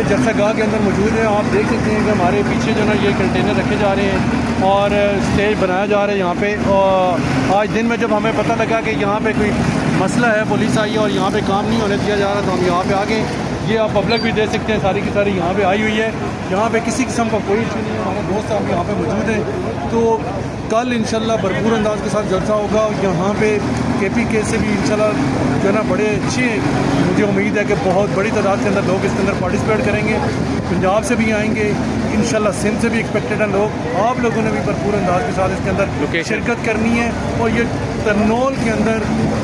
पे जलसा गाह के अंदर मौजूद है। आप देख सकते हैं कि हमारे पीछे जो ना ये कंटेनर रखे जा रहे हैं और स्टेज बनाया जा रहा है यहाँ पे। और आज दिन में जब हमें पता लगा कि यहाँ पे कोई मसला है, पुलिस आई है और यहाँ पे काम नहीं होने दिया जा रहा, तो हम यहाँ पे आ गए। ये आप पब्लिक भी देख सकते हैं, सारी की सारी यहाँ पे आई हुई है। यहाँ पे किसी किस्म का कोई इशू नहीं है। हमारे दोस्त साहब यहाँ पे मौजूद हैं। तो कल इंशाल्लाह भरपूर अंदाज के साथ जलसा होगा। यहाँ पे KPK से भी इंशाल्लाह जो है ना बड़े अच्छे, मुझे उम्मीद है कि बहुत बड़ी तादाद के अंदर लोग इसके अंदर पार्टिसिपेट करेंगे। पंजाब से भी आएंगे इंशाल्लाह, सिंध से भी एक्सपेक्टेड हैं लोग। आप लोगों ने भी भरपूर अंदाज के साथ इसके अंदर शिरकत करनी है। और ये तरनोल के अंदर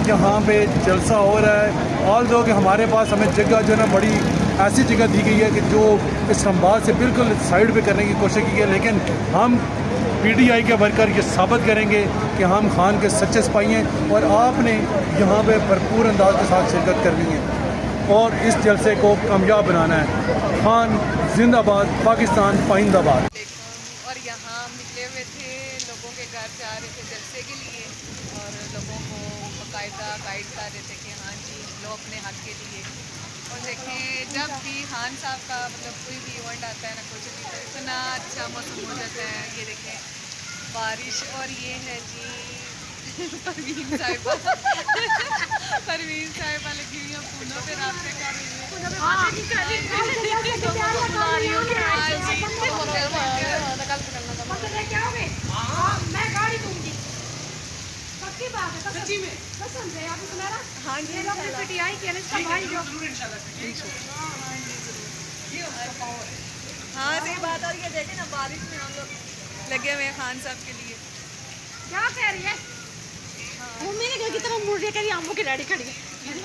यहाँ पे जलसा हो रहा है। ऑल दो कि हमारे पास हमें जगह जो है ना बड़ी ऐसी जगह दी गई है कि जो इस्लामाबाद से बिल्कुल साइड पे करने की कोशिश की है, लेकिन हम PTI के वर्कर ये साबित करेंगे कि हम खान के सच्चे सिपाही हैं और आपने यहाँ पे भरपूर अंदाज के साथ शिरकत करनी है और इस जलसे को कामयाब बनाना है। खान जिंदाबाद, पाकिस्तान पाइंदाबाद। और यहाँ हम निकले हुए थे, लोगों के घर जा रहे थे जलसे के लिए और लोगों को बाकायदा गाइड कर रहे थे कि हाँ जी लो अपने हक के लिए। और देखें जब भी खान साहब का मतलब कोई भी इवेंट आता है ना, कुछ भी, तो इतना अच्छा मौसम हो जाता है। ये देखें बारिश, और ये है जी परवीन साहिबा परवीन साहिबा लगी हुई है पूनों पे रास्ते कर रही है। हाँ जी PTI के हाँ सही बात। और ये देखें ना बारिश में हम लोग लगे हुए हैं खान साहब के लिए। क्या कह रही है? वो मेरे घर की तरफ मुड़ रही है, कह रही आमों की लड़ी खड़ी है।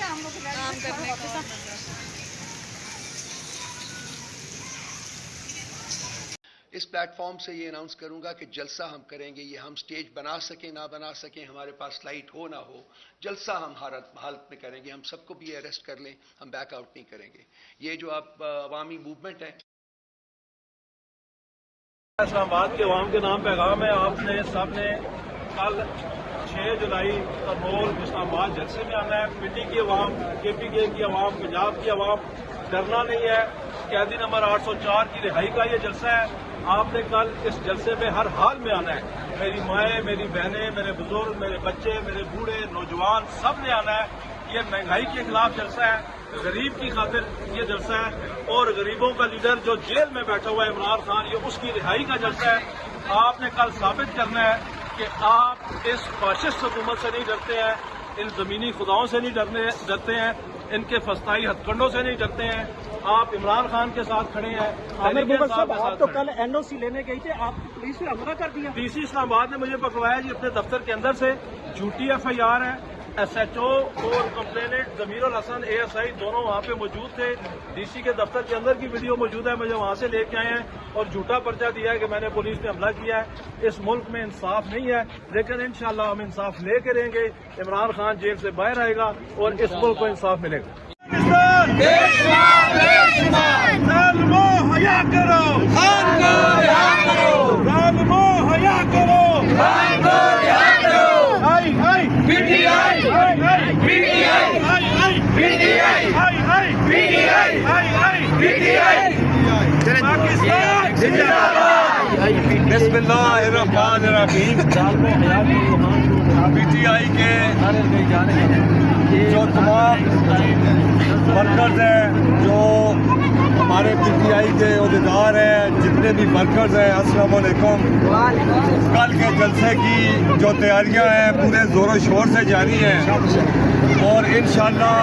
आमों की लड़ी काम करने का इस प्लेटफॉर्म से ये अनाउंस करूंगा कि जलसा हम करेंगे। ये हम स्टेज बना सकें ना बना सकें, हमारे पास लाइट हो ना हो, जलसा हम हालत में करेंगे। हम सबको भी अरेस्ट कर लें, हम बैकआउट नहीं करेंगे। ये जो आप अवामी मूवमेंट है, इस्लामाबाद के अवाम के नाम पैगाम है। आपने सबने कल 6 जुलाई तरनोल इस्लामाबाद जलसे में आना है। पिंडी की अवाम, KPK की अवाम, पंजाब की अवाम, डरना नहीं है। कैदी नंबर 804 की रिहाई का ये जलसा है। आपने कल इस जलसे में हर हाल में आना है। मेरी माएँ, मेरी बहनें, मेरे बुजुर्ग, मेरे बच्चे, मेरे बूढ़े, नौजवान, सब ने आना है। ये महंगाई के खिलाफ जलसा है, गरीब की खातिर ये जलसा है। और गरीबों का लीडर जो जेल में बैठा हुआ है इमरान खान, ये उसकी रिहाई का जलसा है। आपने कल साबित करना है कि आप इस फाशिस्ट हुकूमत से नहीं डरते हैं, इन जमीनी खुदाओं से नहीं डरते हैं, इनके फस्ताई हथकंडों से नहीं डरते हैं। आप इमरान खान के साथ खड़े हैं। आमिर मुगल साहब, आप तो कल NOC लेने गई थे, आपकी पुलिस ने हमला कर दिया। DC इस्लामाबाद ने मुझे पकड़वाया जी अपने दफ्तर के अंदर से। झूठी FIR है। SHO और कंप्लेनेंट जमीरुल हसन ASI दोनों वहाँ पे मौजूद थे। DC के दफ्तर के अंदर की वीडियो मौजूद है, मुझे वहाँ से लेके आए हैं और झूठा पर्चा दिया है कि मैंने पुलिस ने हमला किया है। इस मुल्क में इंसाफ नहीं है, लेकिन इंशाल्लाह हम इंसाफ लेके रहेंगे। इमरान खान जेल से बाहर आएगा और इस मुल्क को इंसाफ मिलेगा। बिस्मिल्लाहिर्रहमानिर्रहीम। PTI के जो तमाम वर्कर्स हैं, जो हमारे PTI के अहदेदार हैं, जितने भी वर्कर्स हैं, अस्सलाम वालेकुम। कल के जलसे की जो तैयारियां हैं पूरे ज़ोरों शोर से जारी हैं और इंशाअल्लाह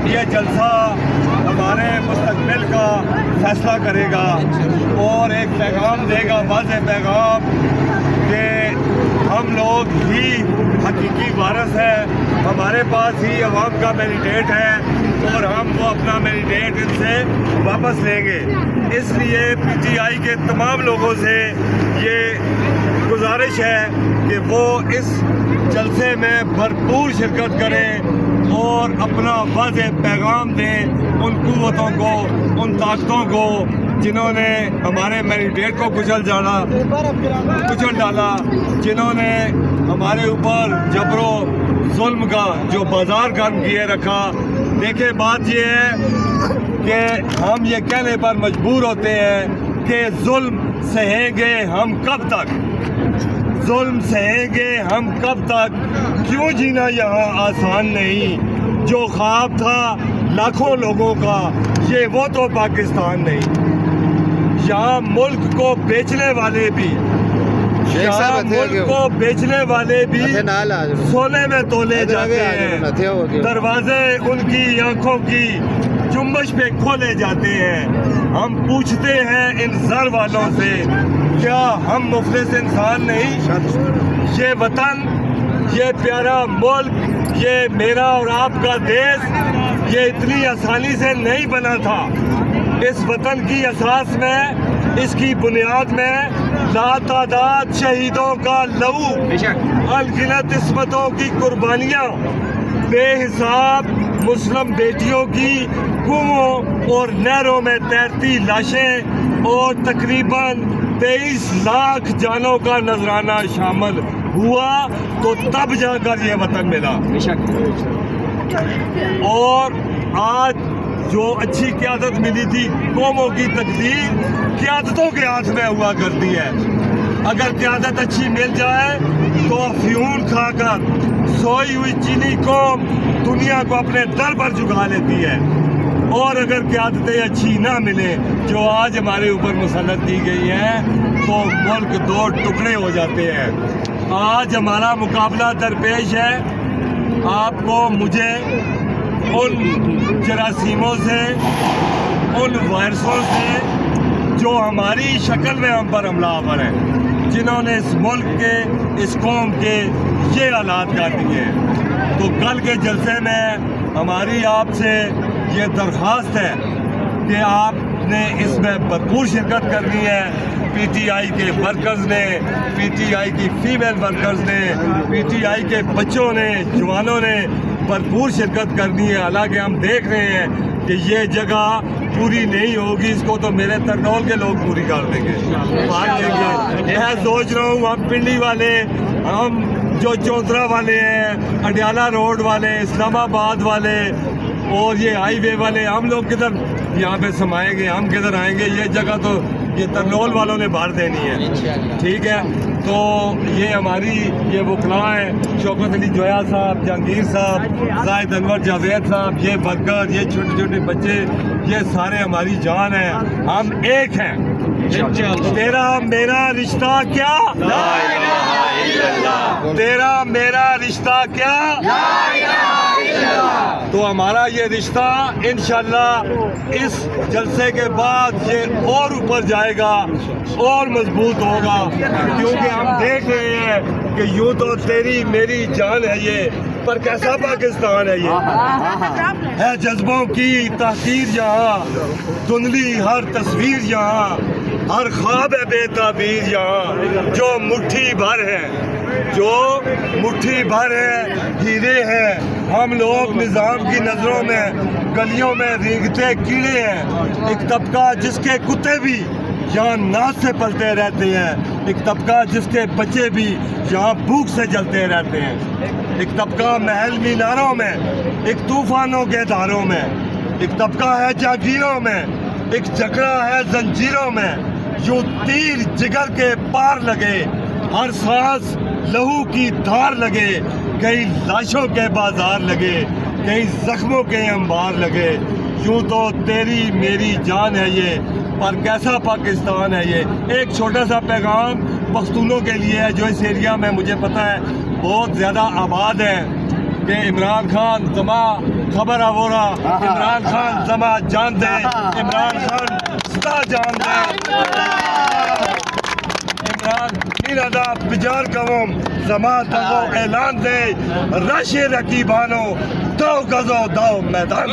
ये जलसा हमारे मुस्तकबिल का फैसला करेगा और एक पैगाम देगा, वाज़ेह पैगाम कि हम लोग ही हकीकी वारिस हैं। हमारे पास ही अवाम का मैंडेट है और हम वो अपना मैंडेट इनसे वापस लेंगे। इसलिए PTI के तमाम लोगों से ये गुजारिश है कि वो इस जलसे में भरपूर शिरकत करें और अपना वाज़ेह पैगाम दें उन कुव्वतों को, उन ताकतों को जिन्होंने हमारे मैंडेट को कुचल डाला, जिन्होंने हमारे ऊपर जबरो जुल्म का जो बाजार गर्म किए रखा। देखिए बात ये है کہ ہم یہ کہنے پر مجبور ہوتے ہیں کہ ظلم سہیں گے ہم کب تک، ظلم سہیں گے ہم کب تک، کیوں جینا یہاں آسان نہیں، جو خواب تھا لاکھوں لوگوں کا یہ وہ تو پاکستان نہیں، یہاں ملک کو بیچنے والے بھی، یہاں ملک کو بیچنے والے بھی سونے میں تولے جاتے ہیں، دروازے ان کی آنکھوں کی جنبش پہ کھولے جاتے ہیں۔ ہم پوچھتے ہیں ان زر والوں سے کیا ہم مفلس انسان نہیں؟ یہ وطن، یہ پیارا ملک، یہ میرا اور آپ کا دیش یہ اتنی آسانی سے نہیں بنا تھا۔ اس وطن کی اساس میں، اس کی بنیاد میں لاتعداد شہیدوں کا لہو، انگنت عصمتوں کی قربانیاں، بے حساب مسلم بیٹیوں کی کنوؤں اور نہروں میں تیرتی لاشیں اور تقریباً 23 لاکھ جانوں کا نذرانہ شامل ہوا تو تب جا کر یہ وطن ملا۔ اور آج جو اچھی قیادت ملی تھی، قوموں کی تقدیر قیادتوں کے ہاتھ میں ہوا کرتی ہے۔ اگر قیادت اچھی مل جائے تو افیون کھا کر سوئی ہوئی چینی قوم دنیا کو اپنے در پر جھکا لیتی ہے، اور اگر قیادتیں اچھی نہ ملیں جو آج ہمارے اوپر مسلط کی گئی ہیں تو ملک دو ٹکڑے ہو جاتے ہیں۔ آج ہمارا مقابلہ درپیش ہے آپ کو، مجھے، ان جراثیموں سے، ان وائرسوں سے جو ہماری شکل میں ہم پر حملہ آور ہیں، جنہوں نے اس ملک کے، اس قوم کے یہ حالات کر دیے ہیں۔ تو کل کے جلسے میں ہماری آپ سے یہ درخواست ہے کہ آپ نے اس میں بھرپور شرکت کرنی ہے۔ پی ٹی آئی کے ورکرز نے، پی ٹی آئی کی فیمیل ورکرز نے، پی ٹی آئی کے بچوں نے، جوانوں نے بھرپور شرکت کرنی ہے۔ حالانکہ ہم دیکھ رہے ہیں کہ یہ جگہ پوری نہیں ہوگی، اس کو تو میرے ترنول کے لوگ پوری کر دیں گے، میں سوچ رہا ہوں ہم پنڈی والے، ہم جو چوترا والے ہیں، اڈیالہ روڈ والے، اسلام آباد والے اور یہ ہائی وے والے، ہم لوگ کدھر یہاں پہ سمائیں گے، ہم کدھر آئیں گے؟ یہ جگہ تو یہ ترنول والوں نے بھر دینی ہے، ٹھیک ہے؟ تو یہ ہماری یہ وکلاء ہیں، شوکت علی جویا صاحب، جہانگیر صاحب، زاہد انور جاوید صاحب، یہ ورکر، یہ چھوٹے چھوٹے بچے، یہ سارے ہماری جان ہیں، ہم ایک ہیں۔ تیرا میرا رشتہ کیا؟ لا الہ الا اللہ۔ تیرا میرا رشتہ کیا؟ لا الہ الا اللہ۔ تو ہمارا یہ رشتہ انشاءاللہ اس جلسے کے بعد یہ اور اوپر جائے گا اور مضبوط ہوگا، کیونکہ ہم دیکھ رہے ہیں کہ یوں تو تیری میری جان ہے یہ، پر کیسا پاکستان ہے یہ؟ ہے جذبوں کی تحقیر یہاں، دھندلی ہر تصویر یہاں، ہر خواب ہے بے تعبیر یہاں، جو مٹھی بھر ہے، جو مٹھی بھر ہے ہیرے ہیں، ہم لوگ نظام کی نظروں میں گلیوں میں رینگتے کیڑے ہیں، ایک طبقہ جس کے کتے بھی یہاں ناز سے پلتے رہتے ہیں، ایک طبقہ جس کے بچے بھی یہاں بھوک سے جلتے رہتے ہیں، ایک طبقہ محل میناروں میں، ایک طوفانوں کے دھاروں میں، ایک طبقہ ہے جاگیروں میں، ایک جھگڑا ہے زنجیروں میں، یوں تیر جگر کے پار لگے، ہر سانس لہو کی دھار لگے، کئی لاشوں کے بازار لگے، کئی زخموں کے انبار لگے، یوں تو تیری میری جان ہے یہ، پر کیسا پاکستان ہے یہ۔ ایک چھوٹا سا پیغام پختونوں کے لیے ہے جو اس ایریا میں مجھے پتہ ہے بہت زیادہ آباد ہے، کہ عمران خان زما خبر آورا، عمران خان زما جان دے، عمران خان ستا جان دے، عمران میرا دا بجار قوم زما دگو اعلان دے، رش رقیبانو دو گزو دو میدان۔